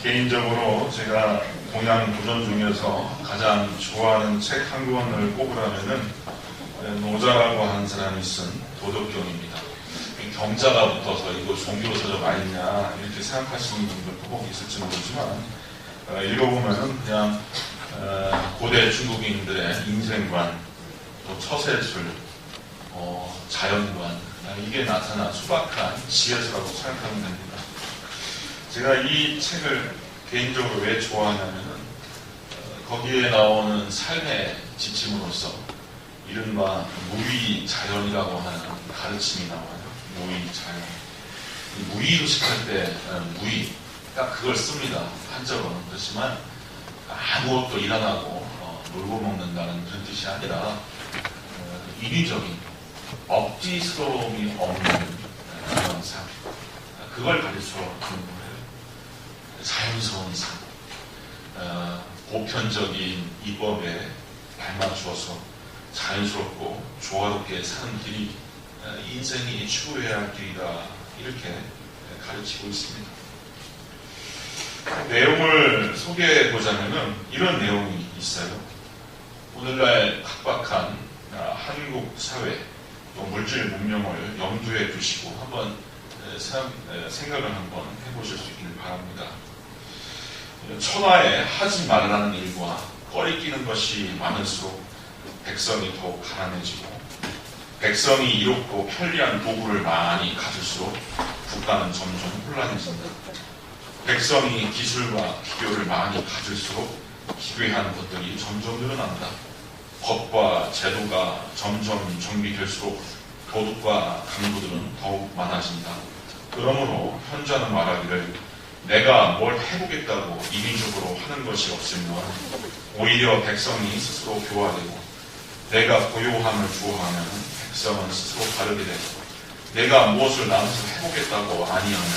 개인적으로 제가 동양 도전 중에서 가장 좋아하는 책 한 권을 꼽으라면은 노자라고 하는 사람이 쓴 도덕경입니다. 경자가 붙어서 이거 종교서적 아니냐 이렇게 생각하시는 분들도 꼭 있을지 모르지만 읽어보면은 그냥 고대 중국인들의 인생관, 또 처세술, 자연관 이게 나타난 수박한 지혜서라고 생각하면 됩니다. 제가 이 책을 개인적으로 왜 좋아하냐면은 거기에 나오는 삶의 지침으로서 이른바 무의자연이라고 하는 가르침이 나와요. 무의자연. 무의로 시작할 때 무의, 딱 그걸 씁니다. 한자로는. 그렇지만 아무것도 일 안 하고 놀고 먹는다는 그런 뜻이 아니라 인위적인 억지스러움이 없는 그런 삶. 그걸 가르쳐 주는 거예요. 자연스러운 삶. 보편적인 이법에 발맞추어서 자연스럽고 조화롭게 사는 길이 인생이 추구해야 할 길이다. 이렇게 가르치고 있습니다. 내용을 소개해 보자면은 이런 내용이 있어요. 오늘날 각박한 한국 사회, 또 물질 문명을 염두에 두시고 한번 생각을 한번 해보실 수 있길 바랍니다. 천하에 하지 말라는 일과 꺼리끼는 것이 많을수록 백성이 더욱 가난해지고, 백성이 이롭고 편리한 도구를 많이 가질수록 국가는 점점 혼란해진다. 백성이 기술과 기교를 많이 가질수록 기괴한 것들이 점점 늘어난다. 법과 제도가 점점 정비될수록 도둑과 강도들은 더욱 많아진다. 그러므로 현자는 말하기를 내가 뭘 해보겠다고 인위적으로 하는 것이 없으면 오히려 백성이 스스로 교화되고, 내가 고요함을 주어하면 백성은 스스로 바르게 되고, 내가 무엇을 나눠서 해보겠다고 아니하면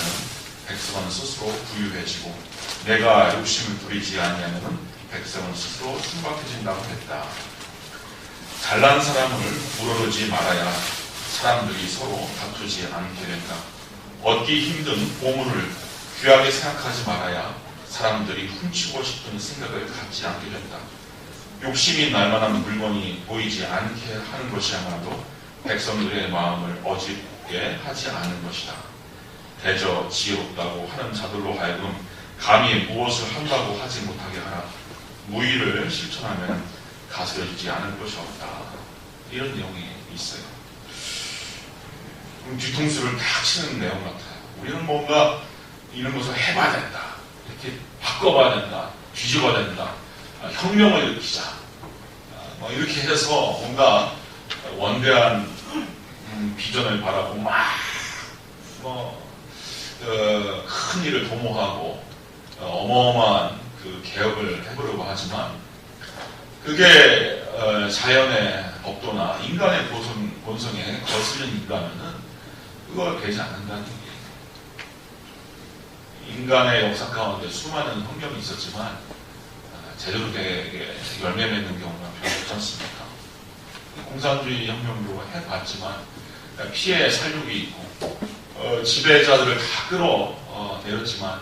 백성은 스스로 부유해지고, 내가 욕심을 부리지 아니하면 백성은 스스로 순박해진다고 했다. 잘난 사람을 우러르지 말아야 사람들이 서로 다투지 않게 된다. 얻기 힘든 보물을 귀하게 생각하지 말아야 사람들이 훔치고 싶은 생각을 갖지 않게 된다. 욕심이 날만한 물건이 보이지 않게 하는 것이야말로 백성들의 마음을 어짓게 하지 않은 것이다. 대저 지혜롭다고 하는 자들로 하여금 감히 무엇을 한다고 하지 못하게 하라. 무의를 실천하면 가스러지지 않을 것이 없다. 이런 내용이 있어요. 뒤통수를 탁 치는 내용 같아요. 우리는 뭔가 이런 것을 해봐야 된다. 이렇게 바꿔봐야 된다. 뒤집어야 된다. 혁명을 일으키자. 이렇게 해서 뭔가 원대한 비전을 바라고 큰 일을 도모하고 어마어마한 그 개혁을 해보려고 하지만 그게 자연의 법도나 인간의 본성에 거슬린 인간은 그걸 되지 않는다는 얘기예요. 인간의 역사 가운데 수많은 환경이 있었지만 제대로 되게 열매 맺는 경우가 별로 없지 않습니까? 공산주의 혁명도 해봤지만 피해 살육이 있고 지배자들을 다 끌어내렸지만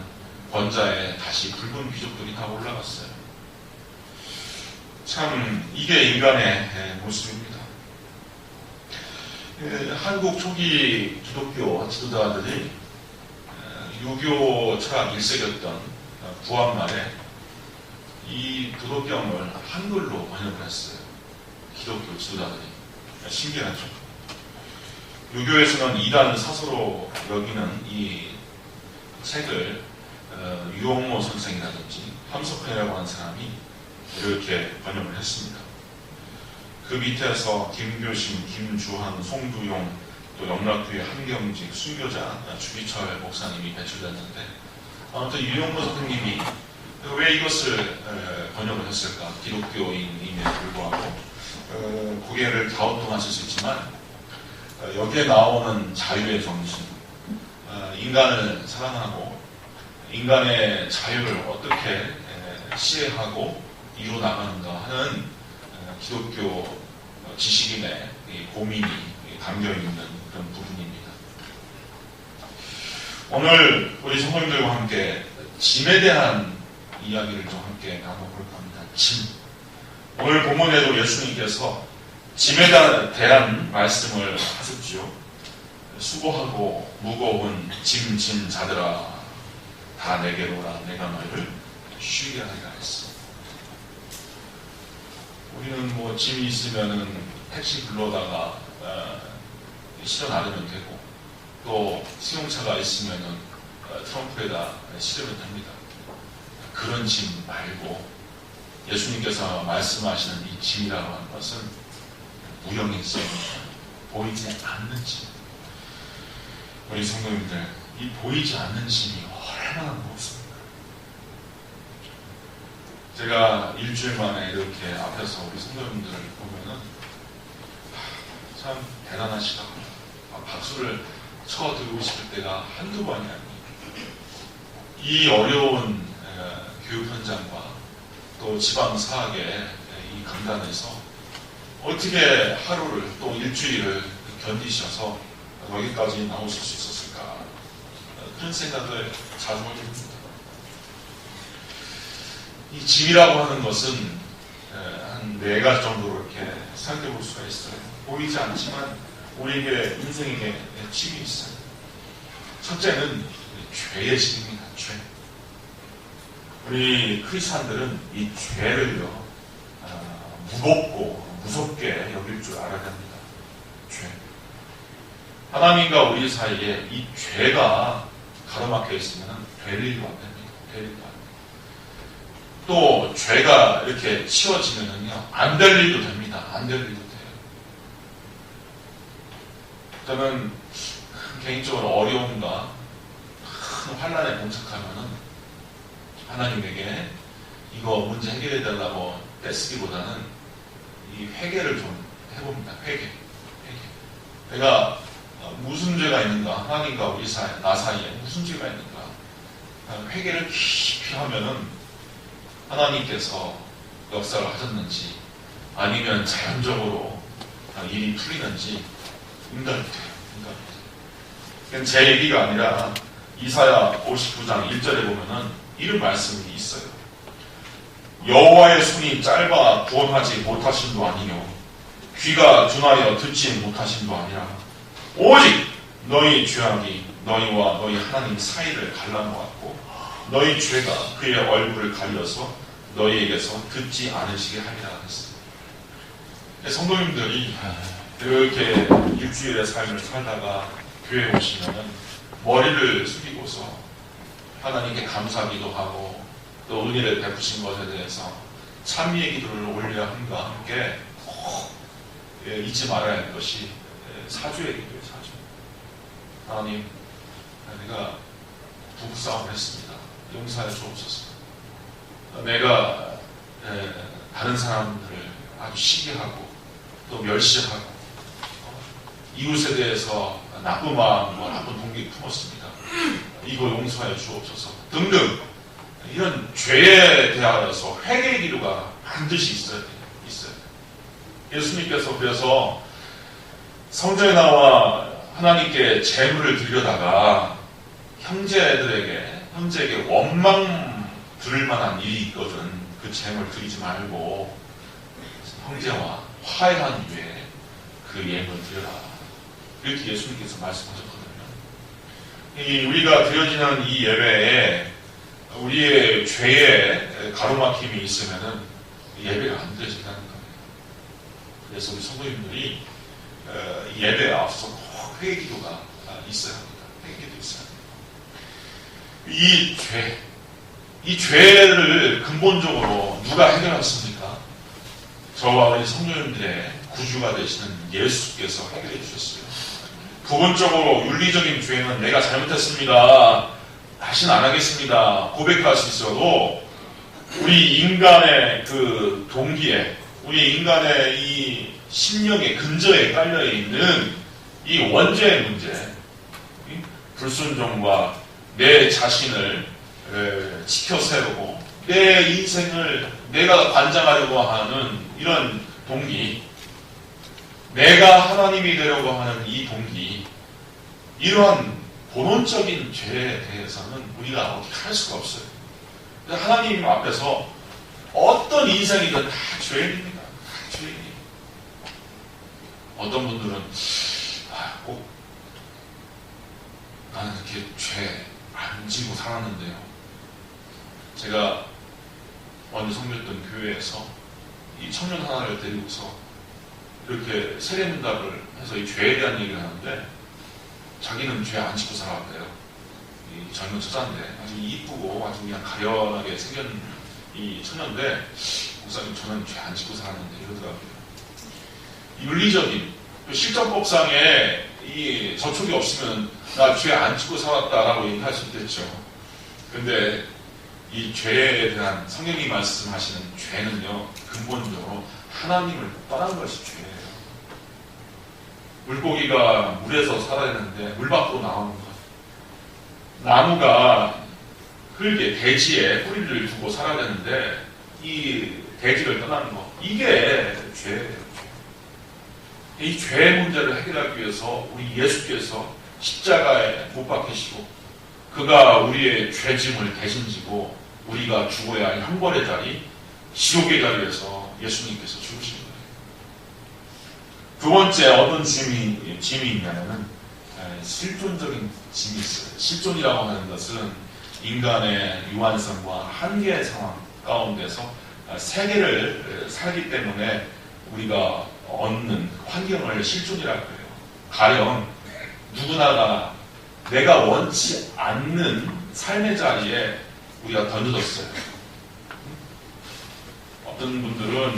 권자에 다시 붉은 귀족들이 다 올라갔어요. 참 이게 인간의 모습입니다. 한국 초기 기독교 지도자들이 유교 철학 일색이었던 구한말에 이 도덕경을 한글로 번역을 했어요. 기독교 지도자들이. 신기하죠. 유교에서는 이단 사서로 여기는 이 책을 유홍모 선생이라든지 함석헌이라고 하는 사람이 이렇게 번역을 했습니다. 그 밑에서 김교심, 김주한, 송두용, 또 영락교의 한경직, 순교자, 주기철 목사님이 배출됐는데 아무튼 유홍모 선생님이 왜 이것을 번역을 했을까? 기독교인임에도 불구하고 고개를 갸우뚱하실 수 있지만 여기에 나오는 자유의 정신, 인간을 사랑하고 인간의 자유를 어떻게 시행하고 이루어나가는가 하는 기독교 지식인의 고민이 담겨있는 그런 부분입니다. 오늘 우리 성도님들과 함께 짐에 대한 이야기를 좀 함께 나눠볼까 합니다. 짐. 오늘 본문에도 예수님께서 짐에 대한 말씀을 하셨지요. 수고하고 무거운 짐진 자들아 다 내게로 오라 내가 너희를 쉬게 하리라 했어. 우리는 뭐 짐이 있으면은 택시 불러다가 실어 나르면 되고, 또 승용차가 있으면은 트렁크에다 실으면 됩니다. 그런 짐 말고 예수님께서 말씀하시는 이 짐이라고 하는 것은 무형일성, 보이지 않는 짐. 우리 성도님들, 이 보이지 않는 짐이 얼마나 무겁습니까? 제가 일주일 만에 이렇게 앞에서 우리 성도님들을 보면은 참 대단하시다. 박수를 쳐드리고 싶을 때가 한두 번이 아니에요. 이 어려운 교육 현장과 또 지방 사학의 이 강단에서 어떻게 하루를 또 일주일을 견디셔서 여기까지 나오실 수 있었을까, 그런 생각을 자주 하게 됩니다. 이 짐이라고 하는 것은 한 4가지 정도로 이렇게 생각해 볼 수가 있어요. 보이지 않지만 우리에게 인생에게 짐이 있어요. 첫째는 죄의 짐입니다. 죄. 우리 크리스찬들은 이 죄를요 무겁고 무섭게 여길 줄 알아야 합니다. 죄. 하나님과 우리 사이에 이 죄가 가로막혀 있으면 될 일도 안 됩니다. 될 일도 안 됩니다. 또 죄가 이렇게 치워지면은요 안 될 일도 됩니다. 안 될 일도 돼요. 저는 개인적으로 어려움과 큰 환난에 봉착하면은 하나님에게 이거 문제 해결해 달라고 떼쓰기보다는 이 회개를 좀 해봅니다. 회개. 내가 무슨 죄가 있는가? 하나님과 우리 나 사이에 무슨 죄가 있는가? 회개를 깊이 하면은 하나님께서 역사를 하셨는지 아니면 자연적으로 일이 풀리는지 응답이 돼요. 그건 제 얘기가 아니라 이사야 59장 1절에 보면은 이런 말씀이 있어요. 여호와의 손이 짧아 구원하지 못하심도 아니요 귀가 둔하여 듣지 못하심도 아니라 오직 너희 죄악이 너희와 너희 하나님 사이를 갈라놓았고 너희 죄가 그의 얼굴을 가려서 너희에게서 듣지 않으시게 하리라 했습니다. 성도님들이 이렇게 일주일의 삶을 살다가 교회에 오시면은 머리를 숙이고서 하나님께 감사기도 하고 또 은혜를 베푸신 것에 대해서 찬미의 기도를 올려야 함과 함께 꼭 잊지 말아야 할 것이 사주의 기도예요. 사주. 하나님, 내가 부부싸움을 했습니다. 용서해 주옵소서. 내가 다른 사람들을 아주 시기하고 또 멸시하고 이웃에 대해서 나쁜 마음, 나쁜 동기 품었습니다. 이거 용서해 주옵소서 등등 이런 죄에 대하여서 회개의 기도가 반드시 있어요. 예수님께서 그래서 성전에 나와 하나님께 제물을 드리려다가 형제에게 원망 들을 만한 일이 있거든. 그 제물 드리지 말고 형제와 화해한 후에 그 예물을 드려라. 이렇게 예수님께서 말씀하셨거든요. 우리가 드려지는 이 예배에 우리의 죄에 가로막힘이 있으면은 예배가 안 드려진다는 겁니다. 그래서 우리 성도님들이 예배에 앞서서 꼭 회개기도가 있어야 합니다. 회개기도 있어야 합니다. 이 죄를 근본적으로 누가 해결했습니까? 저와 우리 성도님들의 구주가 되시는 예수께서 해결해 주셨어요. 부분적으로 윤리적인 죄는 내가 잘못했습니다. 다시는 안 하겠습니다. 고백할 수 있어도 우리 인간의 그 동기에, 우리 인간의 이 심령의 근저에 깔려있는 이 원죄의 문제, 불순종과 내 자신을 지켜 세우고 내 인생을 내가 관장하려고 하는 이런 동기, 내가 하나님이 되려고 하는 이 동기, 이러한 본원적인 죄에 대해서는 우리가 어떻게 할 수가 없어요. 하나님 앞에서 어떤 인생이든 다 죄인입니다. 다 죄인이에요. 어떤 분들은 꼭 나는 이렇게 죄 안 지고 살았는데요. 제가 먼저 섬겼던 교회에서 이 청년 하나를 데리고서 이렇게 세례문답을 해서 이 죄에 대한 얘기를 하는데 자기는 죄 안 지고 살았대요. 이 젊은 처자인데 아주 이쁘고 아주 그냥 가련하게 생긴 이 처녀인데 목사님 저는 죄 안 지고 살았는데 이러더라고요. 윤리적인 실정법상에 이 저촉이 없으면 나 죄 안 지고 살았다라고 얘기할 수 있겠죠. 근데 이 죄에 대한 성경이 말씀하시는 죄는요, 근본적으로 하나님을 떠난 것이 죄예요. 물고기가 물에서 살아야 되는데 물 밖으로 나오는 것. 나무가 흙에 대지에 뿌리를 두고 살아야 되는데 이 대지를 떠나는 것. 이게 죄예요. 이 죄의 문제를 해결하기 위해서 우리 예수께서 십자가에 못 박히시고 그가 우리의 죄짐을 대신 지고 우리가 죽어야 할 형벌의 자리, 지옥의 자리에서 예수님께서 죽으신 거예요. 두 번째 어떤 짐이 있냐면은 실존적인 짐이 있어요. 실존이라고 하는 것은 인간의 유한성과 한계의 상황 가운데서 세계를 살기 때문에 우리가 얻는 환경을 실존이라고 해요. 가령 누구나가 내가 원치 않는 삶의 자리에 우리가 던져졌어요. 어떤 분들은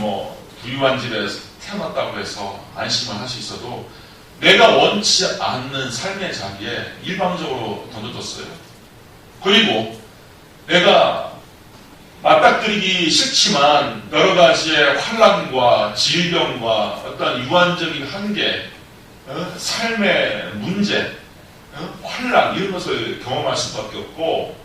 부유한 집에 태어났다고 해서 안심을 할 수 있어도 내가 원치 않는 삶의 자리에 일방적으로 던져졌어요. 그리고 내가 맞닥뜨리기 싫지만 여러 가지의 환란과 질병과 어떤 유한적인 한계, 삶의 문제, 환란 이런 것을 경험할 수밖에 없고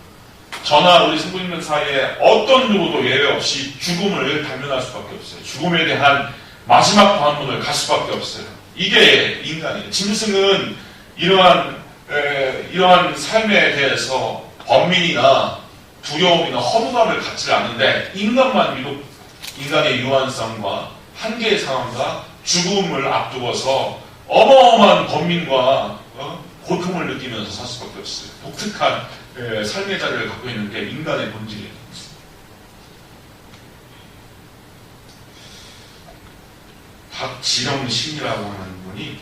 저나 우리 성도님들 사이에 어떤 누구도 예외 없이 죽음을 당면할 수밖에 없어요. 죽음에 대한 마지막 관문을 갈 수밖에 없어요. 이게 인간이에요. 짐승은 이러한 삶에 대해서 번민이나 두려움이나 허무감을 갖지 않는데 인간만 유독 인간의 유한성과 한계의 상황과 죽음을 앞두고서 어마어마한 번민과 고통을 느끼면서 살 수밖에 없어요. 독특한 삶의 자리를 갖고 있는 게 인간의 본질이에요. 박지령신이라고 하는 분이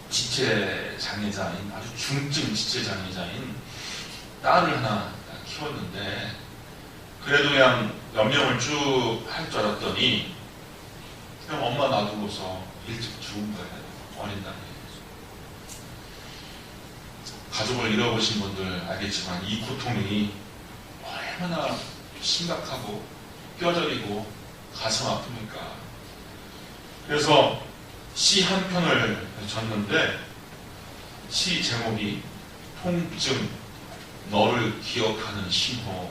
지체장애자인 아주 중증 지체장애자인 딸을 하나 키웠는데 그래도 그냥 연명을 쭉 할 줄 알았더니 그냥 엄마 놔두고서 일찍 죽은 거예요. 어린 나이에. 가족을 잃어보신 분들 알겠지만 이 고통이 얼마나 심각하고 뼈저리고 가슴 아픕니까? 그래서 시 한 편을 졌는데 시 제목이 통증 너를 기억하는 신호라고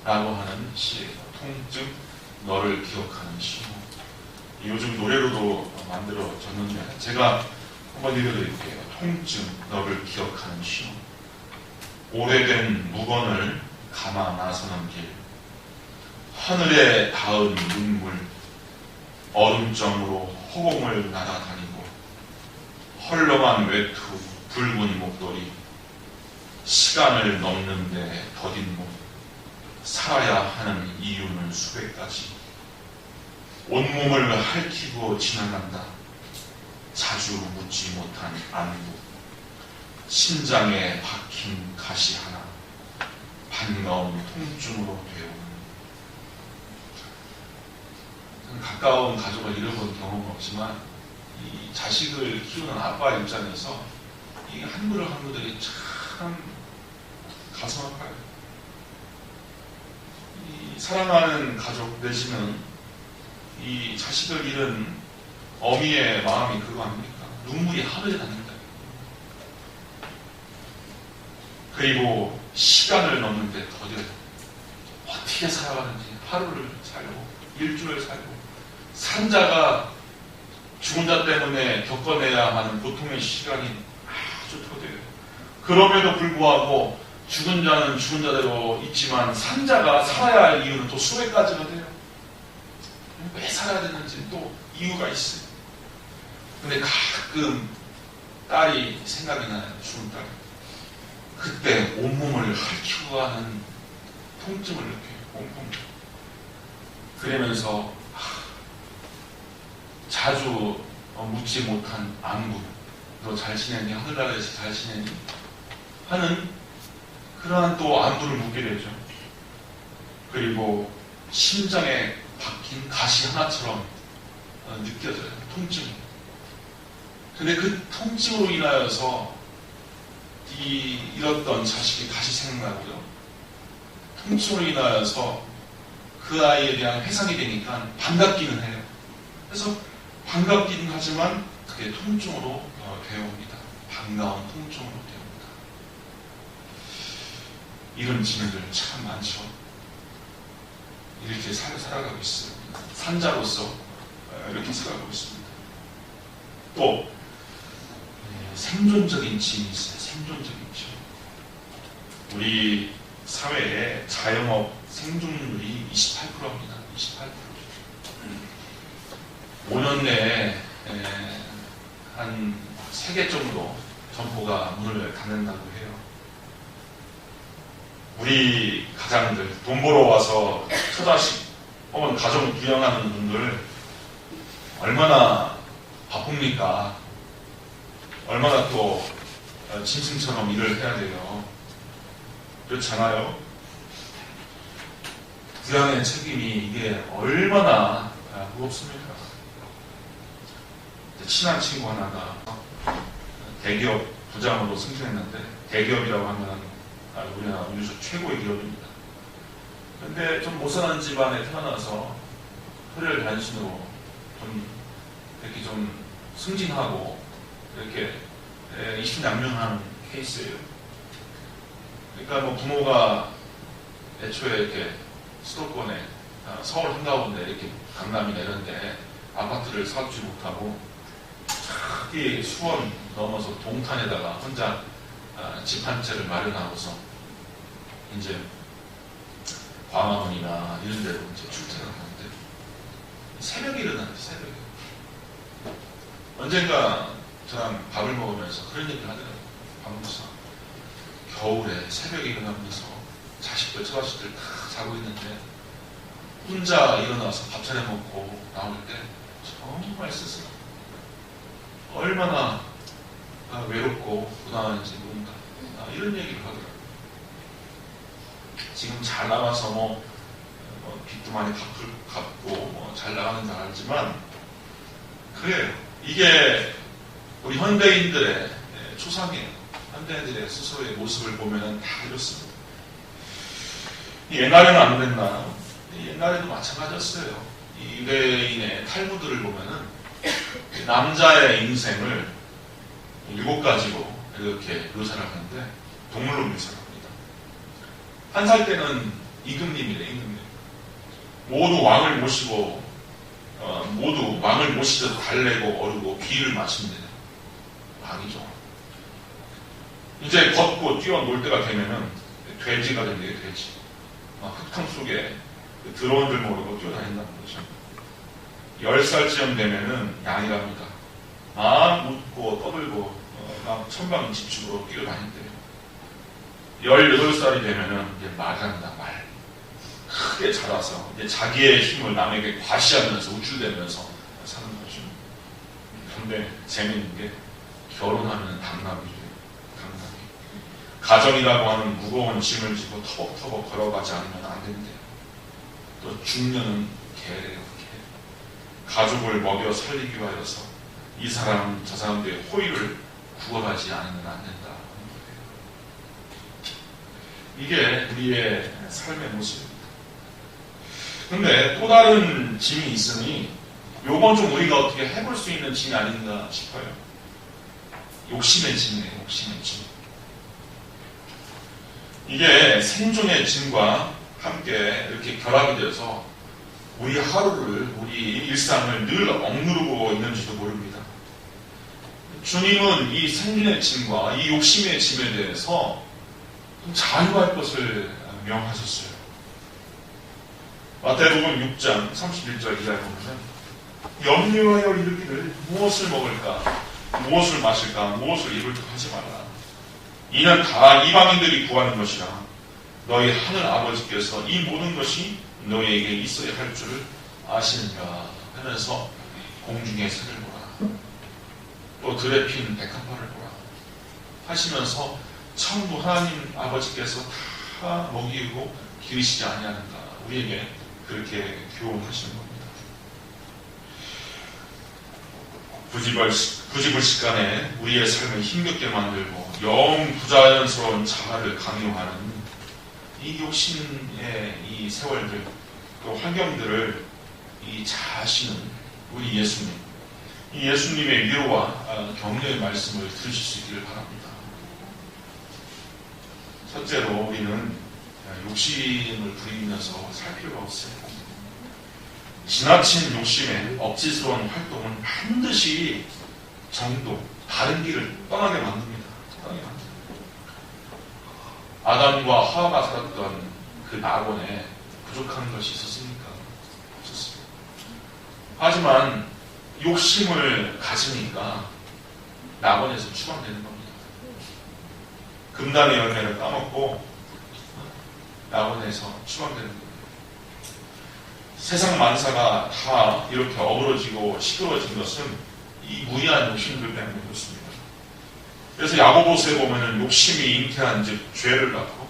하는 시예요. 통증 너를 기억하는 신호. 요즘 노래로도 만들어졌는데 제가 한번 읽어드릴게요. 통증 너를 기억하는 신호. 오래된 무건을 감아 나서는 길, 하늘에 닿은 눈물, 얼음점으로 허공을 날아다니고 헐렁한 외투, 붉은 목도리, 시간을 넘는데 더딘 몸, 살아야 하는 이유는 수백 가지. 온몸을 핥히고 지나간다. 자주 묻지 못한 안부, 심장에 박힌 가시 하나, 반가운 통증으로 되어오는. 가까운 가족을 잃어본 경험은 없지만 이 자식을 키우는 아빠 입장에서 이 한 그릇 한 그릇이 참 가슴 아파요. 이 사랑하는 가족 내지는 이 자식을 잃은 어미의 마음이 그거 아닙니까? 눈물이 하늘에 납니다. 그리고 시간을 넘는데 더뎌요. 어떻게 살아가는지 하루를 살고 일주를 살고 산자가 죽은 자 때문에 겪어내야 하는 고통의 시간이 아주 더뎌요. 그럼에도 불구하고 죽은 자는 죽은 자대로 있지만 산 자가 살아야 할 이유는 또 수백 가지가 돼요. 왜 살아야 되는지 또 이유가 있어요. 근데 가끔 딸이 생각이 나요. 죽은 딸이. 그때 온몸을 핥히고 하는 통증을 느껴요. 온몸. 그러면서 자주 묻지 못한 안부, 너 잘 지내니? 하늘나라에서 잘 지내니? 하는 그러한 또 안부를 묻게 되죠. 그리고 심장에 박힌 가시 하나처럼 느껴져요. 통증이. 근데 그 통증으로 인하여서 잃었던 자식이 다시 생각나고요. 통증으로 인하여서 그 아이에 대한 회상이 되니까 반갑기는 해요. 그래서 반갑기는 하지만 그게 통증으로 되어옵니다. 반가운 통증으로 되어옵니다. 이런 진행들 참 많죠. 이렇게 살아가고 있어요. 산자로서 이렇게 살아가고 있습니다. 또 생존적인 짐이 있어요. 생존적인 짐. 우리 사회의 자영업 생존율이 28%입니다. 28%. 5년 내에 한 3개 정도 점포가 문을 닫는다고 해요. 우리 가장들, 돈 벌어 와서 처자식 혹은 가정 부양하는 분들 얼마나 바쁩니까? 얼마나 또 짐승처럼 일을 해야 돼요. 그렇잖아요. 부양의 책임이 이게 얼마나 무겁습니까? 친한 친구 하나가 대기업 부장으로 승진했는데, 대기업이라고 하면 우리나라 우주 최고의 기업입니다. 근데 좀 못 사는 집안에 태어나서 혈혈 단신으로 좀 이렇게 좀 승진하고 이렇게 이신양명하는 케이스예요. 그러니까 뭐 부모가 애초에 이렇게 수도권에 서울 한가운데 이렇게 강남이나 이런데 아파트를 사주지 못하고 저기 수원 넘어서 동탄에다가 혼자 집 한 채를 마련하고서 이제 광화문이나 이런 데로 이제 출퇴근을 하는데 새벽에 일어나는데 새벽에 언젠가 저랑 밥을 먹으면서 그런 얘기를 하더라고요. 밥 먹어서 겨울에 새벽에 일어나면서 자식들, 처자식들 다 자고 있는데 혼자 일어나서 밥 차려 먹고 나올 때 정말 스스로 얼마나 외롭고 고단한지 모른다. 이런 얘기를 하더라고요. 지금 잘 나가서 빚도 많이 갚고 잘 나가는 줄 알지만 그래요. 이게 우리 현대인들의 초상이에요. 현대인들의 스스로의 모습을 보면 다 이렇습니다. 옛날에는 안 됐나? 옛날에도 마찬가지였어요. 이 유대인의 탈무드를 보면은 남자의 인생을 7가지로 이렇게 묘사를 하는데 동물로 묘사를 합니다. 한 살 때는 임금님이래, 임금님. 모두 왕을 모시고 모두 왕을 모시듯 달래고 어르고 귀를 마친대요. 왕이죠. 이제 걷고 뛰어놀 때가 되면은 돼지가 된대요, 돼지. 흙탕 속에 들어온 줄 모르고 뛰어다닌다는 거죠. 10살쯤 되면은 양이랍니다. 막 웃고 떠들고 막 천방지축으로 뛰어다닌대요. 18살이 되면은 이제 말한다, 말. 크게 자라서 이제 자기의 힘을 남에게 과시하면서 우쭐대면서 사는 거죠. 근데 재미있는 게 결혼하면 당나귀죠. 당나귀. 가정이라고 하는 무거운 짐을 지고 터벅터벅 걸어가지 않으면 안 된대요. 또 중년은 개래요, 개. 가족을 먹여 살리기 위하여서 이 사람 저 사람들의 호의를 구걸하지 않으면 안 된다. 이게 우리의 삶의 모습입니다. 근데 또 다른 짐이 있으니 요건 좀 우리가 어떻게 해볼 수 있는 짐이 아닌가 싶어요. 욕심의 짐이에요. 욕심의 짐. 이게 생존의 짐과 함께 이렇게 결합이 되어서 우리 하루를, 우리 일상을 늘 억누르고 있는지도 모릅니다. 주님은 이 생존의 짐과 이 욕심의 짐에 대해서 자유할 것을 명하셨어요. 마태복음 6장 31절 이하에 보면 염려하여 이르기를 무엇을 먹을까, 무엇을 마실까, 무엇을 입을까 하지 말라. 이는 다 이방인들이 구하는 것이라. 너희 하늘 아버지께서 이 모든 것이 너희에게 있어야 할 줄을 아시는가 하면서 공중의 새를 보라, 또 들에 핀 백합화를 보라 하시면서 천부 하나님 아버지께서 다 먹이고 기르시지 아니하는가, 우리에게 그렇게 교훈하시는 겁니다. 부지불식간에 우리의 삶을 힘겹게 만들고 영 부자연스러운 자아를 강요하는 이 욕심의 이 세월들, 또 환경들을 잘 아시는 우리 예수님, 이 예수님의 위로와 격려의 말씀을 들으실 수 있기를 바랍니다. 첫째로 우리는 욕심을 부리면서 살 필요가 없어요. 지나친 욕심에 억지스러운 활동은 반드시 정도, 다른 길을 떠나게 만듭니다. 아담과 하와가 살았던 그 낙원에 부족한 것이 있었습니까? 없었습니다. 하지만 욕심을 가지니까 낙원에서 추방되는 겁니다. 금단의 열매를 따먹고 낙원에서 추방되는 겁니다. 세상 만사가 다 이렇게 어그러지고 시끄러워진 것은 이 무의한 욕심들 때문에 그렇습니다. 그래서 야고보서에 보면은 욕심이 잉태한즉 죄를 낳고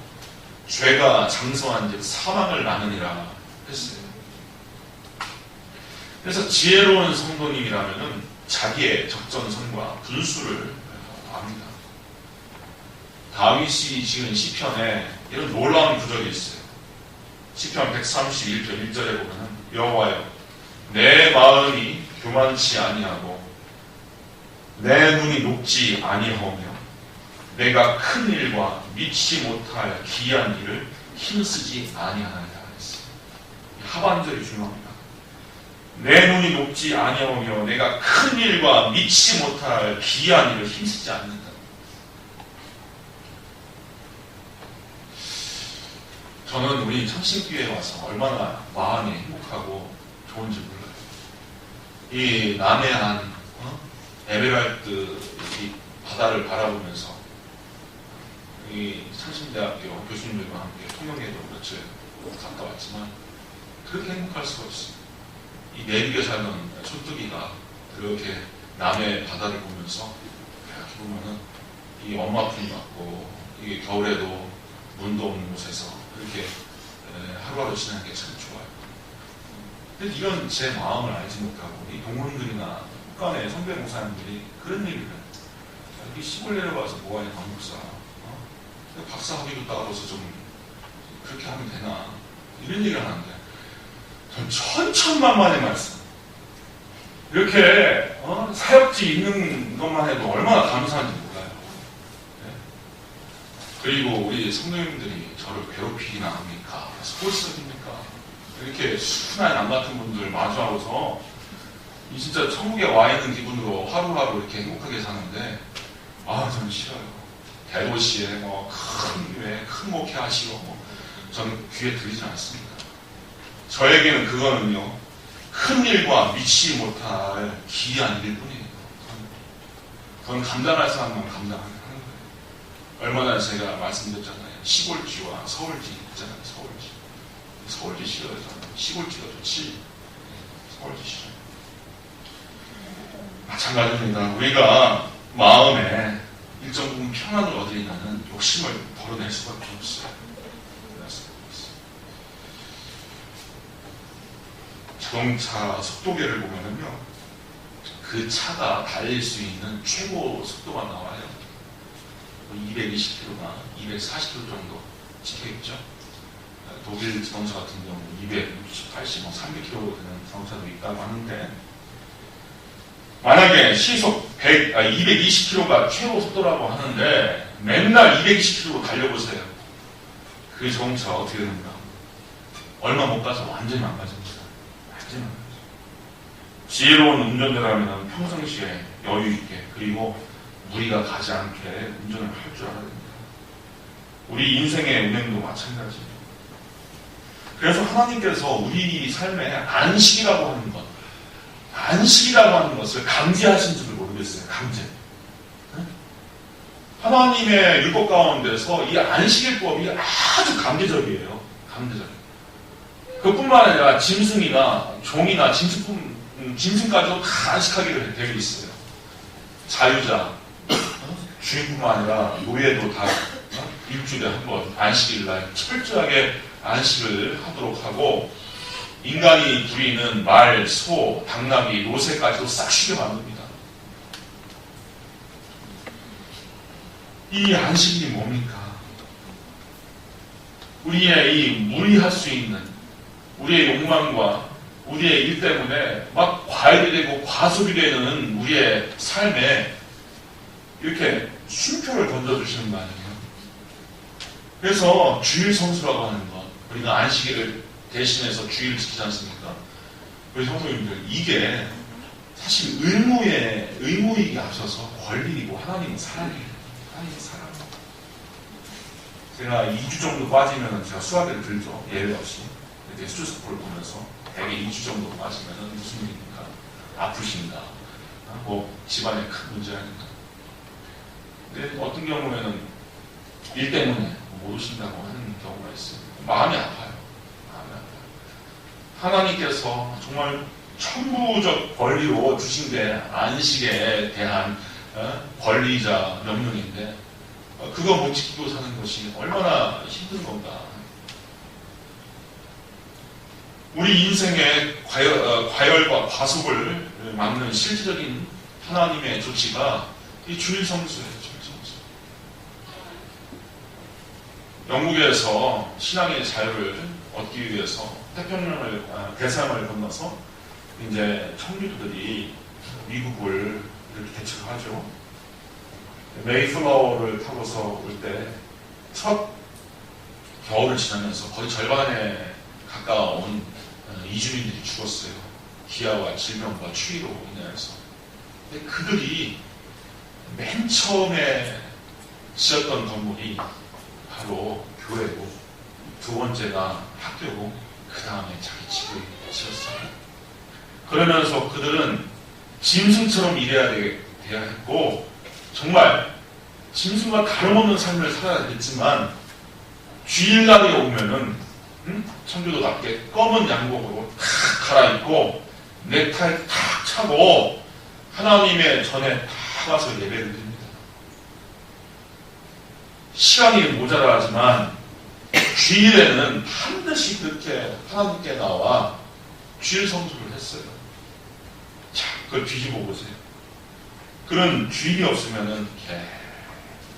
죄가 장성한즉 사망을 낳느니라 했어요. 그래서 지혜로운 성도님이라면은 자기의 적정선과 분수를 압니다. 다윗이 지은 시편에 이런 놀라운 구절이 있어요. 시편 131편 1절에 보면은 여호와여, 내 마음이 교만치 아니하고 내 눈이 높지 아니하오며 내가 큰 일과 미치 못할 기이한 일을 힘쓰지 아니하나이다 했어요. 하반절이 중요합니다. 내 눈이 높지 아니하오며 내가 큰 일과 미치 못할 기이한 일을 힘쓰지 않는다. 저는 우리 창신교회에 와서 얼마나 마음이 행복하고 좋은지 몰라요. 이 남해안 에메랄드 이 바다를 바라보면서 이 창신대학교 교수님들과 함께 통영에도 며칠 갔다 왔지만 그렇게 행복할 수가 없어요. 이 내륙에 사는 촌뜨기가 그렇게 남해 바다를 보면서 이렇게 보면은 이 엄마 품이 맞고 이 겨울에도 문도 없는 곳에서 이렇게 하루하루 지내는 게 참 좋아요. 근데 이런 제 마음을 알지 못하고 이 동문들이나 국간의 선배 목사님들이 그런 얘기를 해요. 여기 시골 내려가서 뭐하냐 강목사, 박사 학위도 따가서 좀 그렇게 하면 되나, 이런 얘기를 하는데 전 천천만만의 말씀, 이렇게 사역지 있는 것만 해도 얼마나 감사한지 몰라요. 네? 그리고 우리 성도님들이 저를 괴롭히기나 합니까? 스포츠입니까? 이렇게 순한 남 같은 분들 마주하고서 이 진짜 천국에 와 있는 기분으로 하루하루 이렇게 행복하게 사는데, 저는 싫어요. 대도시에 큰 교회, 큰 목회 하시고 저는 귀에 들리지 않습니다. 저에게는 그거는요, 큰 일과 미치지 못할 기이한 일 뿐이에요. 그건 감당할 사람만 감당하는 거예요. 얼마나 제가 말씀드렸잖아요. 시골지와 서울지 있잖아요. 서울지 싫어요. 시골지가 좋지. 서울지 싫어요. 마찬가지입니다. 우리가 마음에 일정 부분 평안을 얻으려면 욕심을 덜어낼 수밖에 없어요. 자동차 속도계를 보면은요, 그 차가 달릴 수 있는 최고 속도가 나와요. 220km나 240km 정도 찍혀있죠. 독일 자동차 같은 경우 260, 80, 300km 되는 자동차도 있다고 하는데, 만약에 시속 220km가 최고 속도라고 하는데 맨날 220km로 달려보세요. 그 자동차 어떻게 됩니까? 얼마 못 가서 완전히 망가집니다. 완전히 망가져요. 지혜로운 운전자라면 평상시에 여유 있게, 그리고 무리가 가지 않게 운전을 할 줄 알아야 됩니다. 우리 인생의 운행도 마찬가지예요. 그래서 하나님께서 우리 삶에 안식이라고 하는 것을 강제하신 줄을 모르겠어요. 강제. 하나님의 율법 가운데서 이 안식일법이 아주 강제적이에요. 강제적이에요. 그뿐만 아니라 짐승이나 종이나 짐승까지도 다 안식하기로 되어 있어요. 자유자, 주인뿐만 아니라 노예도 다 일주일에 한 번 안식일날 철저하게 안식을 하도록 하고, 인간이 부리는 말, 소, 당나귀, 노새까지도 싹 쉬게 만듭니다. 이 안식이 뭡니까? 우리의 이 무리할 수 있는 우리의 욕망과 우리의 일 때문에 막 과열이 되고 과속이 되는 우리의 삶에 이렇게 쉼표를 던져주시는 거 아니에요? 그래서 주일 성수라고 하는 것, 우리가 안식일을 대신해서 주일을 지키지 않습니까? 우리 성도님들, 이게 사실 의무이기 앞서서 권리이고 하나님은 사랑이에요. 하나님은 사랑. 제가 2주 정도 빠지면 제가 수화대를 들죠. 예외 없이. 이렇게 스트레스포를 보면서 대개 2주 정도 빠지면 무슨 일입니까? 아프신가? 뭐 집안에 큰 문제 아닌가? 근데 어떤 경우에는 일 때문에 못 오신다고 하는 경우가 있어요. 마음이 아파요. 하나님께서 정말 천부적 권리로 주신 게 안식에 대한 권리이자 명령인데 그거 못 지키고 사는 것이 얼마나 힘든 건가. 우리 인생의 과열과 과속을 막는 실질적인 하나님의 조치가 이 주일 성수예요. 주일 성수. 영국에서 신앙의 자유를 얻기 위해서 태평양을 대서양을 건너서 이제 청교도들이 미국을 이렇게 개척하죠. 메이플라워를 타고서 올 때 첫 겨울을 지나면서 거의 절반에 가까운 이주민들이 죽었어요. 기아와 질병과 추위로 인해서. 근데 그들이 맨 처음에 지었던 건물이 바로 교회고, 두 번째가 학교고, 그 다음에 자기 집을 지었어요. 그러면서 그들은 짐승처럼 일해야 돼야 했고, 정말 짐승과 다름없는 삶을 살아야 됐지만, 주일날이 오면은 청교도답게 검은 양복으로 탁 갈아입고 넥타이 탁 차고 하나님의 전에 다 가서 예배를 드립니다. 시간이 모자라지만 주일에는 반드시 그렇게 하나님께 나와 주일 성수를 했어요. 자, 그걸 뒤집어 보세요. 그런 주일이 없으면은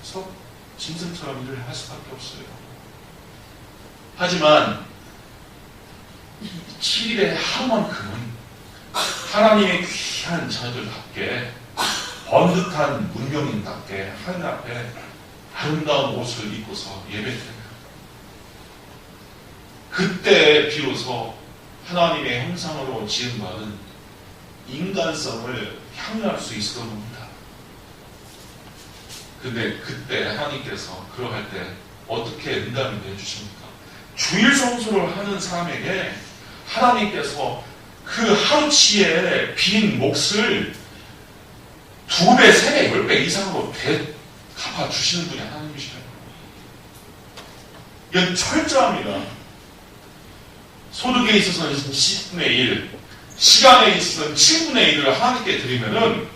계속 짐승처럼 일을 할 수밖에 없어요. 하지만 7일의 하루만큼은 하나님의 귀한 자녀들답게 번듯한 문명인답게 하늘 앞에 아름다운 옷을 입고서 예배드려요. 그때 비로소 하나님의 형상으로 지은 것은 인간성을 향유할 수 있을 겁니다. 근데 그때 하나님께서 그러할 때 어떻게 응답을 내주십니까? 주일 성수를 하는 사람에게 하나님께서 그 하루치의 빈 몫을 2배, 3배, 10배 이상으로 갚아주시는 분이 하나님이시라는 거예요. 이건 철저합니다. 소득에 있어서는 10분의 1, 시간에 있어서는 7분의 1을 하나님께 드리면은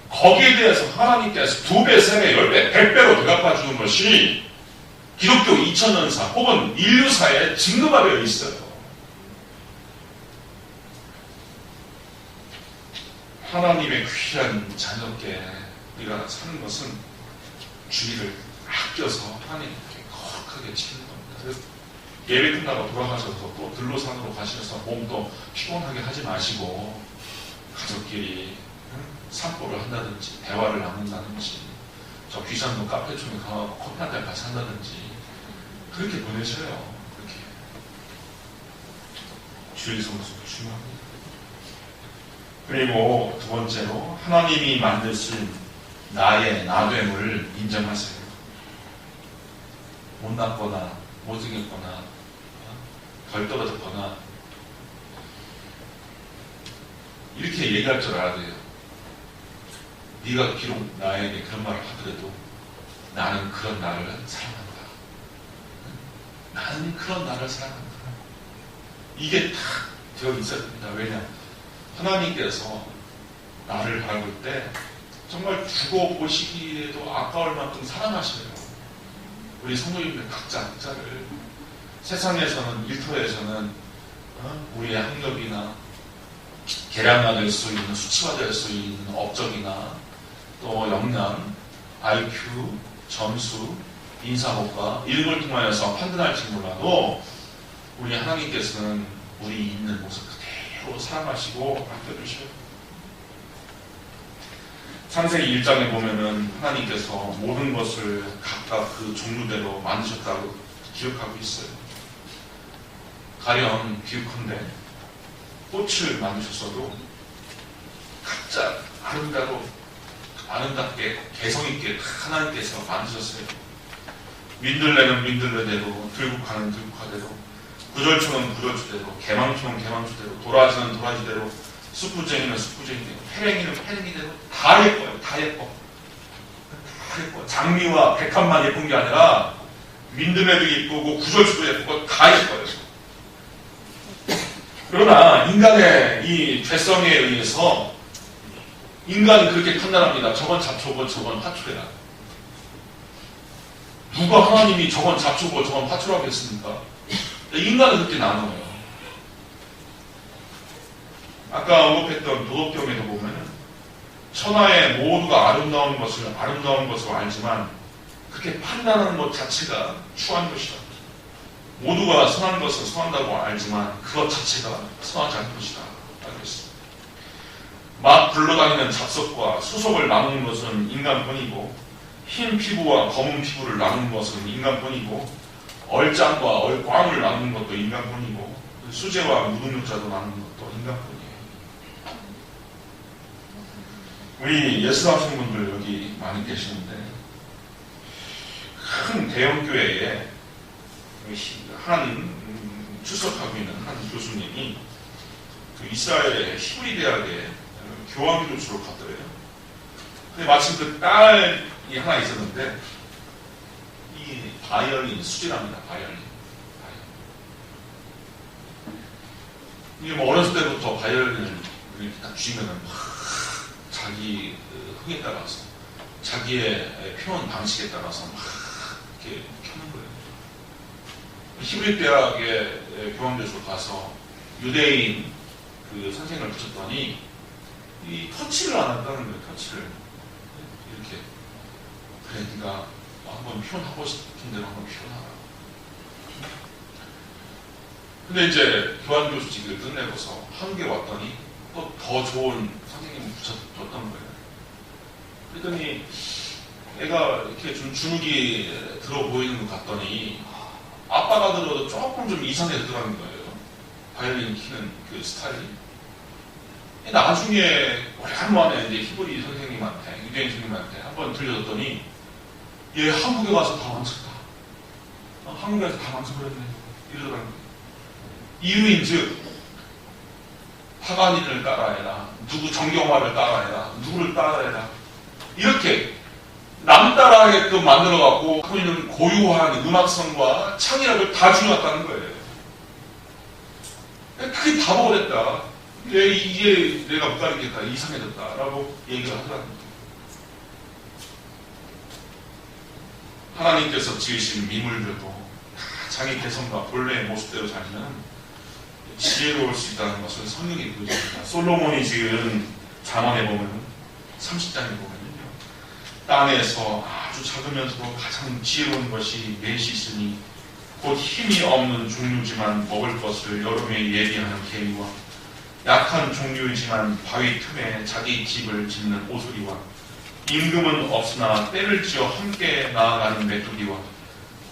거기에 대해서 하나님께서 2배, 3배, 10배, 100배로 되갚아주는 것이 기독교 2000년사 혹은 인류사에 증거가 되어 있어요. 하나님의 귀한 자녀께 우리가 사는 것은 주일을 아껴서 하나님께 거룩하게 지키는 겁니다. 예배 끝나고 돌아가셔서 또 들로산으로 가시면서 몸도 피곤하게 하지 마시고 가족끼리 산보를 한다든지 대화를 나눈다든지 저 귀산동 카페촌에 가서 커피 한잔 같이 한다든지 그렇게 보내셔요. 그렇게 주일 성수가 중요합니다. 그리고 두 번째로 하나님이 만드신 나의 나됨을 인정하세요. 못났거나 못생겼거나 덜 떨어졌거나 이렇게 얘기할 줄 알아야 돼요. 네가 비록 나에게 그런 말을 하더라도 나는 그런 나를 사랑한다. 나는 그런 나를 사랑한다. 이게 딱 되어 있어야 됩니다. 왜냐? 하나님께서 나를 바라볼 때 정말 두고 보시기에도 아까울 만큼 사랑하시네요. 우리 성도님들 각자를 세상에서는 일터에서는 우리의 학력이나 계량화될 수 있는 수치화될 수 있는 업적이나 또 역량, IQ, 점수, 인사고과 이런 걸 통하여서 판단할지 몰라도 우리 하나님께서는 우리 있는 모습 그대로 사랑하시고 아껴주셔요. 창세기 1장에 보면은 하나님께서 모든 것을 각각 그 종류대로 만드셨다고 기억하고 있어요. 가령 비유컨대 꽃을 만드셨어도 각자 아름답게 개성있게 하나님께서 만드셨어요. 민들레는 민들레대로, 들국화는 들국화대로, 구절초는 구절초대로, 개망초는 개망초대로, 도라지는 도라지대로, 숯부쟁이는 숯부쟁이대로, 패랭이는 패랭이대로 다 예뻐요. 다 예뻐. 다 예뻐. 장미와 백합만 예쁜 게 아니라 민들레도 예쁘고 구절초도 예쁘고 다 예뻐요. 그러나 인간의 이 죄성에 의해서 인간은 그렇게 판단합니다. 저건 잡초고 저건 화초래라. 누가 하나님이 저건 잡초고 저건 화초라고 했습니까? 인간은 그렇게 나눠요. 아까 언급했던 도덕경에도 보면은 천하의 모두가 아름다운 것을 알지만 그렇게 판단하는 것 자체가 추한 것이다. 모두가 선한 것을 선한다고 알지만 그것 자체가 선하지 않은 것이다. 라고 했습니다. 막 굴러다니는 잡석과 수석을 나누는 것은 인간뿐이고 흰 피부와 검은 피부를 나누는 것은 인간뿐이고 얼짱과 얼꽝을 나누는 것도 인간뿐이고 수제와 무능력자도 나누는 것도 인간뿐이에요. 우리 예수학생분들 여기 많이 계시는데 큰 대형교회에 한 출석하고 있는 한 교수님이 그 이스라엘의 히브리 대학에 교환 교수로 갔더래요. 근데 마침 그 딸이 하나 있었는데 이 바이올린 수지랍니다. 바이올린. 이게 뭐 어렸을 때부터 바이올린을 이렇게 딱 쥐면은 자기 흥에 따라서 자기의 표현 방식에 따라서 막 이렇게 켜는 거예요. 히브리 대학에 교환교수로 가서 유대인 그 선생을 붙였더니 이 터치를 안 한다는 거예요. 터치를 이렇게 그래 네가 한번 표현하고 싶은 대로 한번 표현하라. 근데 이제 교환교수직을 끝내고서 한국에 왔더니 또 더 좋은 선생님을 붙였던 거예요. 그랬더니 애가 이렇게 좀 주눅이 들어 보이는 것 같더니 아빠가 들어도 조금 좀 이상하게 들어가는 거예요. 바이올린 키는 그 스타일이. 나중에 오랜만에 이제 히브리 선생님한테, 유대인 선생님한테 한번 들려줬더니 얘 한국에 가서 다 망쳤다. 한국에서 다 망쳐버렸네. 이러더라는 거예요. 이유인 즉 파가닌을 따라해라. 누구 정경화를 따라해라. 누구를 따라해라. 이렇게 남 따라하게끔 만들어갖고 갖고 있는 고유한 음악성과 창의력을 다 죽여놨다는 거예요. 그게 바보됐다. 이게 내가 못 가르치겠다. 이상해졌다라고 얘기를 하더라는 거예요. 하나님께서 지으신 미물들도 자기 개성과 본래의 모습대로 살면 지혜로울 수 있다는 것을 성경이 보여줍니다. 솔로몬이 지은 잠언에 보면 30장에 보면요. 땅에서 아주 작으면서도 가장 지혜로운 것이 넷이 있으니 곧 힘이 없는 종류지만 먹을 것을 여름에 예비하는 개미와 약한 종류이지만 바위 틈에 자기 집을 짓는 오소리와 임금은 없으나 때를 지어 함께 나아가는 메뚜기와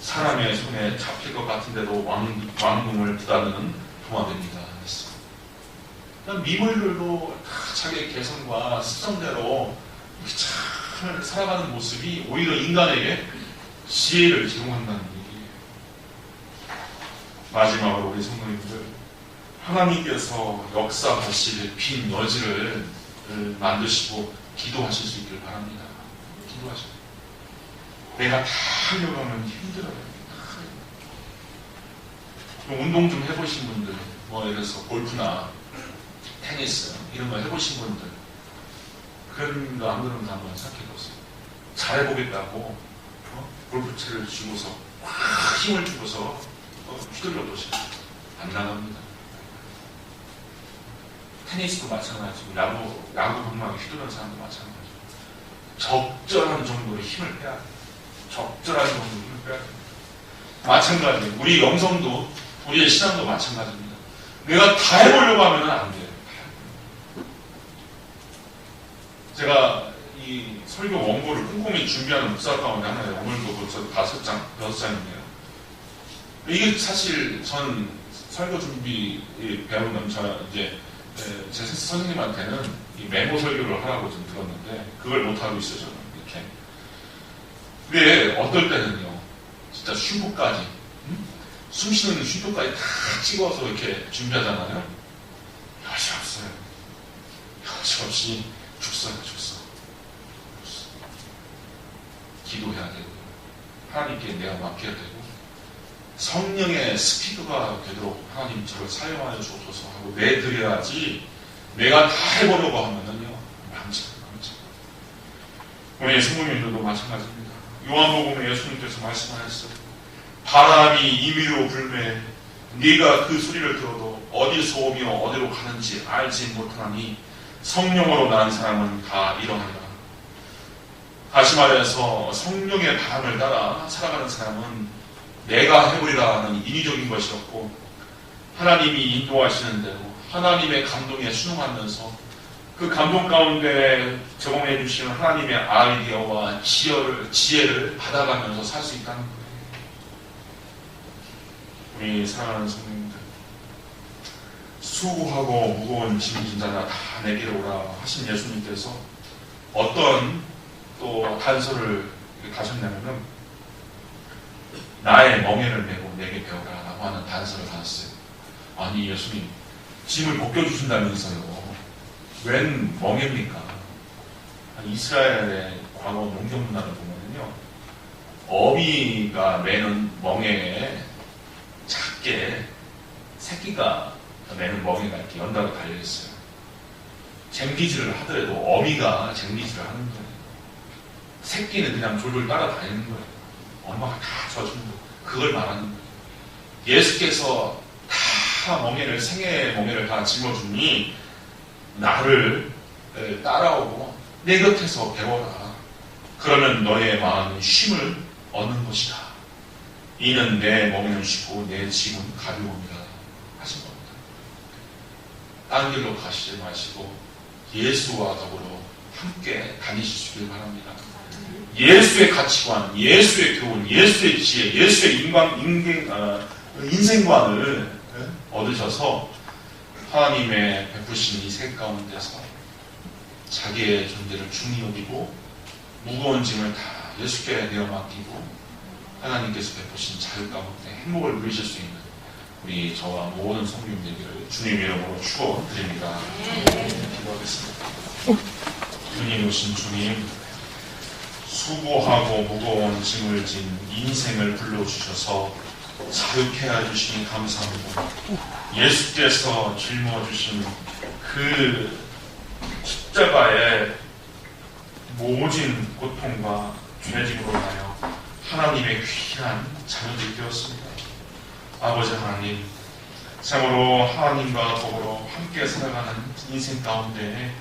사람의 손에 잡힐 것 같은데도 왕궁을 부다는 도마뱀이다 했습니다. 미물들도 다 자기의 개성과 습성대로 잘 살아가는 모습이 오히려 인간에게 지혜를 제공한다는 얘기예요. 마지막으로 우리 성도님들, 하나님께서 역사하실 빈 여지를 만드시고 기도하실 수 있길 바랍니다. 기도하시고. 내가 다 하려고 하면 힘들어요. 운동 좀 해보신 분들, 예를 들어서 골프나 테니스 이런 거 해보신 분들, 그런 거 안 그런 거 한번 생각해보세요. 잘해보겠다고 골프채를 쥐고서 확 힘을 주고서 휘둘러 보세요. 안 나갑니다. 테니스도 마찬가지고 야구 공막에 휘두르는 사람도 마찬가지고, 적절한 정도의 힘을 빼야 돼요. 적절한 정도의 힘을 빼야 돼요. 마찬가지예요. 우리 영성도, 우리의 신앙도 마찬가지입니다. 내가 다 해보려고 하면 안 돼요. 제가 이 설교 원고를 꼼꼼히 준비하는 목사 가운데 하나예요. 오늘도 벌써 6장이네요. 이게 사실 전 설교 준비 배우는 제 선생님한테는 이 메모 설교를 하라고 좀 들었는데 그걸 못하고 있어요, 저는. 이렇게. 근데 어떨 때는요, 진짜 슈퍼까지, 숨 쉬는 슈퍼까지 다 찍어서 이렇게 준비하잖아요. 여지 없어요. 여지 없이 죽어요. 기도해야 되고, 하나님께 내가 맡겨야 되고, 성령의 스피드가 되도록 하나님 저를 사용하여 주옵소서 하고 내드려야지, 내가 다 해보려고 하면은요, 망쳐. 우리 성도님들도 마찬가지입니다. 요한복음에 예수님께서 말씀하셨어요. 바람이 임의로 불매, 네가 그 소리를 들어도 어디서 오며 어디로 가는지 알지 못하니 성령으로 난 사람은 다 일어나리라. 다시 말해서 성령의 바람을 따라 살아가는 사람은 내가 해보리라는 인위적인 것이었고, 하나님이 인도하시는 대로 하나님의 감동에 순응하면서 그 감동 가운데 제공해 주시는 하나님의 아이디어와 지혜를 받아가면서 살 수 있다는 거예요. 우리 사랑하는 성도님들, 수고하고 무거운 짐을 진 자라 다 내게로 오라 하신 예수님께서 어떤 또 단서를 가셨냐면은, 나의 멍에를 메고 내게 배우라 라고 하는 단서를 가졌어요. 아니, 예수님 짐을 벗겨주신다면서요, 웬 멍에입니까? 이스라엘의 과거 농경 문화를 보면요, 어미가 매는 멍에에 작게 새끼가 매는 멍에가 이렇게 연달아 달려있어요. 쟁기질을 하더라도 어미가 쟁기질을 하는 거예요. 새끼는 그냥 졸졸 따라다니는 거예요. 엄마가 다 져주는 거예요. 그걸 말하는 거예요. 예수께서 다 생애의 멍에를 다 짊어주니 나를 따라오고 내 곁에서 배워라. 그러면 너의 마음이 쉼을 얻는 것이다. 이는 내 멍에는 쉽고 내 짐은 가벼움이다 하신 겁니다. 딴 길로 가시지 마시고 예수와 더불어 함께 다니시길 바랍니다. 예수의 가치관, 예수의 교훈, 예수의 지혜, 예수의 인생관을 얻으셔서 하나님의 베푸신 이 세 가운데서 자기의 존재를 중히 여기고 무거운 짐을 다 예수께 내어 맡기고 하나님께서 베푸신 자유 가운데 행복을 누리실 수 있는 우리 저와 모든 성도님들을 주님 이름으로 축원드립니다. 기도하겠습니다. 주님 오신 주님, 수고하고 무거운 짐을 진 인생을 불러주셔서 자유케 해주시니 감사합니다. 예수께서 짊어주신 그 십자가의 모진 고통과 죄짐으로 인하여 하나님의 귀한 자녀들이 되었습니다. 아버지 하나님, 참으로 하나님과 더불어 함께 살아가는 인생 가운데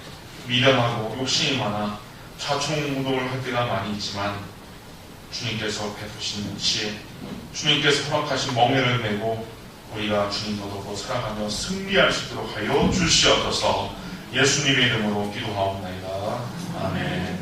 미련하고 욕심이 많아 좌충우돌을 할 때가 많이 있지만, 주님께서 베푸신 지혜, 주님께서 허락하신 멍에를 메고 우리가 주님과 더불어 살아가며 승리할 수 있도록 하여 주시옵소서. 예수님의 이름으로 기도하옵나이다. 아멘.